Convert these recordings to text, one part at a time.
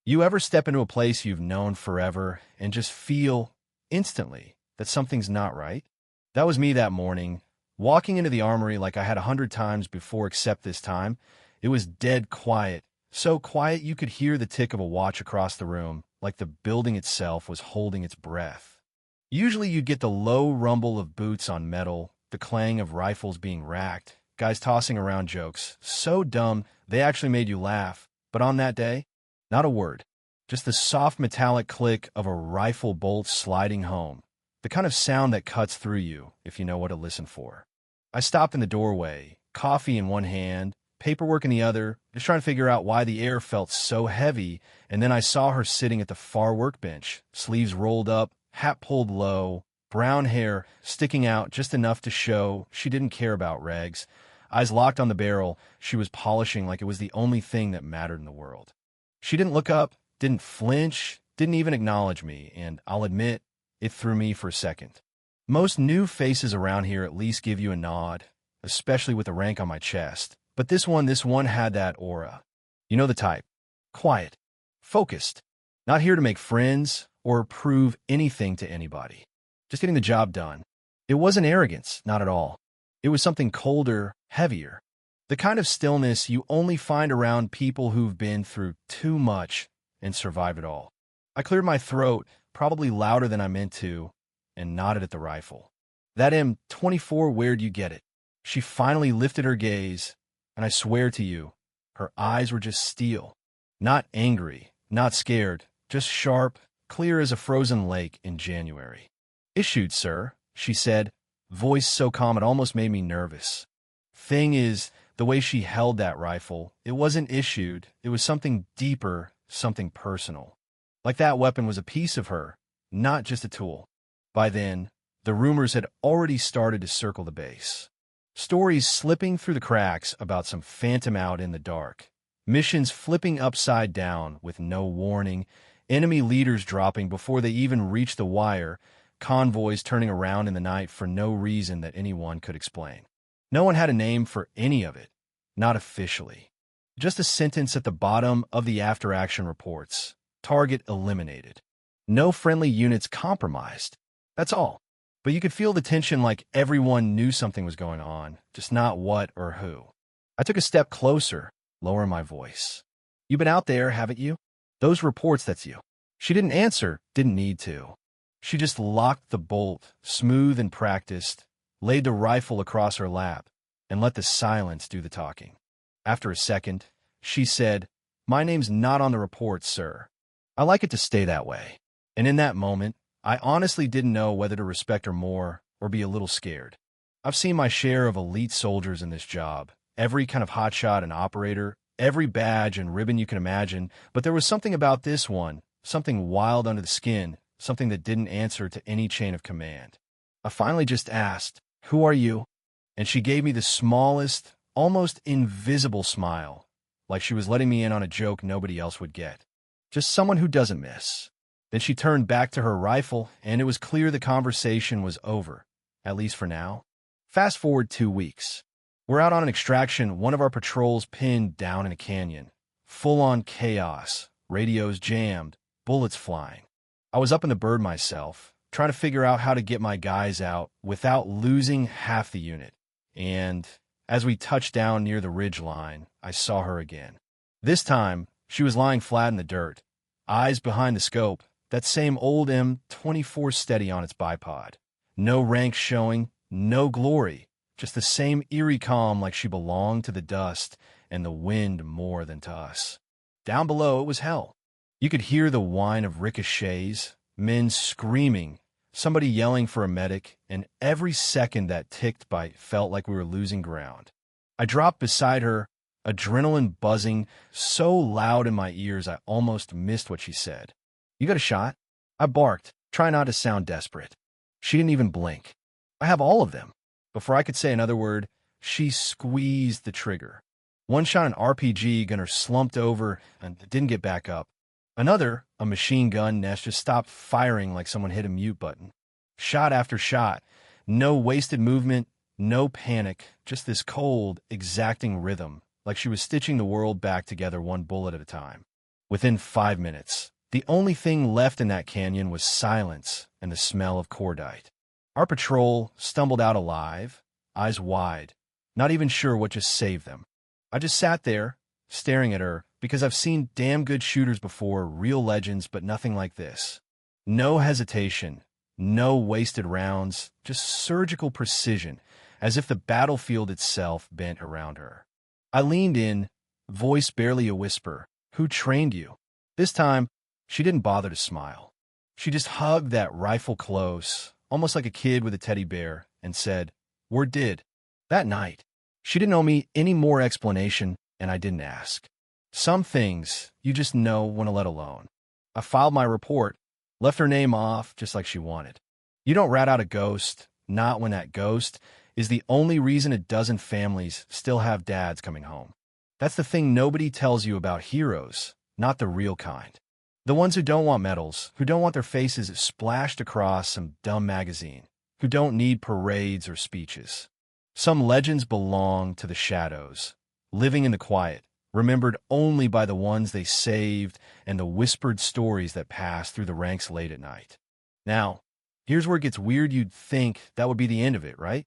You ever step into a place you've known forever and just feel instantly that something's not right? That was me that morning, walking into the armory like I had 100 times before except this time. It was dead quiet, so quiet you could hear the tick of a watch across the room, like the building itself was holding its breath. Usually you'd get the low rumble of boots on metal, the clang of rifles being racked, guys tossing around jokes, so dumb they actually made you laugh. But on that day, not a word. Just the soft metallic click of a rifle bolt sliding home. The kind of sound that cuts through you, if you know what to listen for. I stopped in the doorway, coffee in one hand, paperwork in the other, just trying to figure out why the air felt so heavy, and then I saw her sitting at the far workbench, sleeves rolled up, hat pulled low, brown hair sticking out just enough to show she didn't care about regs. Eyes locked on the barrel, she was polishing like it was the only thing that mattered in the world. She didn't look up, didn't flinch, didn't even acknowledge me, and I'll admit, it threw me for a second. Most new faces around here at least give you a nod, especially with the rank on my chest. But this one had that aura. You know the type. Quiet. Focused. Not here to make friends or prove anything to anybody. Just getting the job done. It wasn't arrogance, not at all. It was something colder, heavier. The kind of stillness you only find around people who've been through too much and survived it all. I cleared my throat, probably louder than I meant to, and nodded at the rifle. That M24, where'd you get it? She finally lifted her gaze, and I swear to you, her eyes were just steel. Not angry, not scared, just sharp, clear as a frozen lake in January. "Issued, sir," she said, voice so calm it almost made me nervous. Thing is, the way she held that rifle, it wasn't issued, it was something deeper, something personal. Like that weapon was a piece of her, not just a tool. By then, the rumors had already started to circle the base. Stories slipping through the cracks about some phantom out in the dark. Missions flipping upside down with no warning. Enemy leaders dropping before they even reached the wire. Convoys turning around in the night for no reason that anyone could explain. No one had a name for any of it. Not officially. Just a sentence at the bottom of the after-action reports. Target eliminated. No friendly units compromised. That's all. But you could feel the tension like everyone knew something was going on, just not what or who. I took a step closer, lowering my voice. "You've been out there, haven't you? Those reports, that's you." She didn't answer, didn't need to. She just locked the bolt, smooth and practiced, laid the rifle across her lap, and let the silence do the talking. After a second, she said, "My name's not on the report, sir. I like it to stay that way." And in that moment, I honestly didn't know whether to respect her more or be a little scared. I've seen my share of elite soldiers in this job, every kind of hotshot and operator, every badge and ribbon you can imagine, but there was something about this one, something wild under the skin, something that didn't answer to any chain of command. I finally just asked, "Who are you?" And she gave me the smallest, almost invisible smile, like she was letting me in on a joke nobody else would get. Just someone who doesn't miss. Then she turned back to her rifle, and it was clear the conversation was over, at least for now. Fast forward 2 weeks. We're out on an extraction, one of our patrols pinned down in a canyon. Full-on chaos, radios jammed, bullets flying. I was up in the bird myself, trying to figure out how to get my guys out without losing half the unit. And as we touched down near the ridge line, I saw her again. This time, she was lying flat in the dirt, eyes behind the scope, that same old M24 steady on its bipod. No rank showing, no glory, just the same eerie calm like she belonged to the dust and the wind more than to us. Down below, it was hell. You could hear the whine of ricochets, men screaming, somebody yelling for a medic, and every second that ticked by felt like we were losing ground. I dropped beside her, adrenaline buzzing so loud in my ears I almost missed what she said. "You got a shot?" I barked, trying not to sound desperate. She didn't even blink. "I have all of them." Before I could say another word, she squeezed the trigger. One shot an RPG gunner slumped over and didn't get back up. Another, a machine gun nest, just stopped firing like someone hit a mute button. Shot after shot. No wasted movement, no panic, just this cold, exacting rhythm, like she was stitching the world back together one bullet at a time. Within 5 minutes, the only thing left in that canyon was silence and the smell of cordite. Our patrol stumbled out alive, eyes wide, not even sure what just saved them. I just sat there, staring at her, because I've seen damn good shooters before, real legends, but nothing like this. No hesitation, no wasted rounds, just surgical precision, as if the battlefield itself bent around her. I leaned in, voice barely a whisper. "Who trained you?" This time, she didn't bother to smile. She just hugged that rifle close, almost like a kid with a teddy bear, and said, "Word did." That night, she didn't owe me any more explanation, and I didn't ask. Some things you just know when to let alone. I filed my report, left her name off just like she wanted. You don't rat out a ghost, not when that ghost is the only reason a dozen families still have dads coming home. That's the thing nobody tells you about heroes, not the real kind. The ones who don't want medals, who don't want their faces splashed across some dumb magazine, who don't need parades or speeches. Some legends belong to the shadows, living in the quiet, remembered only by the ones they saved and the whispered stories that pass through the ranks late at night. Now, here's where it gets weird. You'd think that would be the end of it, right?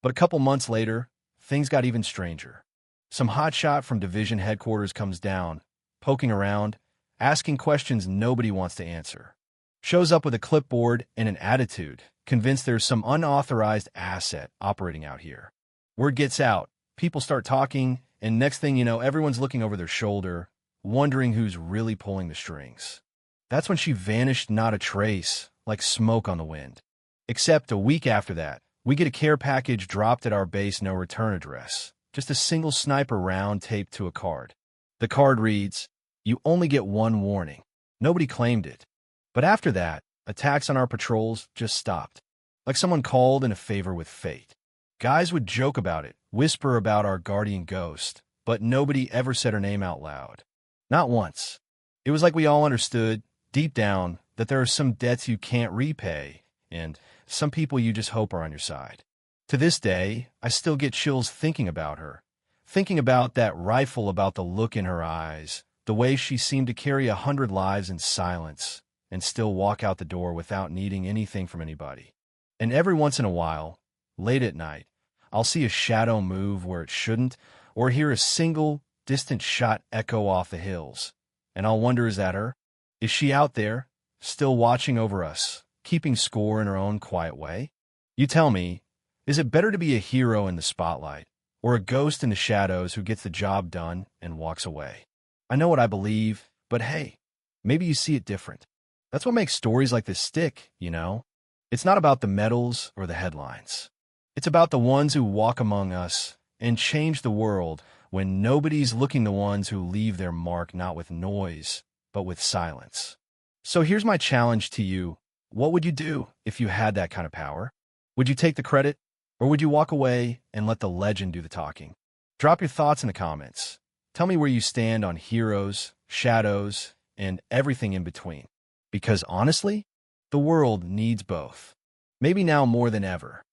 But a couple months later, things got even stranger. Some hotshot from division headquarters comes down, poking around, asking questions nobody wants to answer. Shows up with a clipboard and an attitude, convinced there's some unauthorized asset operating out here. Word gets out, people start talking, and next thing you know, everyone's looking over their shoulder, wondering who's really pulling the strings. That's when she vanished, not a trace, like smoke on the wind. Except a week after that, we get a care package dropped at our base, no return address. Just a single sniper round taped to a card. The card reads, "You only get one warning." Nobody claimed it. But after that, attacks on our patrols just stopped. Like someone called in a favor with fate. Guys would joke about it, whisper about our guardian ghost, but nobody ever said her name out loud. Not once. It was like we all understood, deep down, that there are some debts you can't repay, and some people you just hope are on your side. To this day, I still get chills thinking about her, thinking about that rifle, about the look in her eyes, the way she seemed to carry 100 lives in silence and still walk out the door without needing anything from anybody. And every once in a while, late at night, I'll see a shadow move where it shouldn't, or hear a single, distant shot echo off the hills. And I'll wonder, is that her? Is she out there, still watching over us, keeping score in her own quiet way? You tell me, is it better to be a hero in the spotlight, or a ghost in the shadows who gets the job done and walks away? I know what I believe, but hey, maybe you see it different. That's what makes stories like this stick, you know? It's not about the medals or the headlines. It's about the ones who walk among us and change the world when nobody's looking, the ones who leave their mark not with noise, but with silence. So here's my challenge to you. What would you do if you had that kind of power? Would you take the credit, or would you walk away and let the legend do the talking? Drop your thoughts in the comments. Tell me where you stand on heroes, shadows, and everything in between. Because honestly, the world needs both. Maybe now more than ever.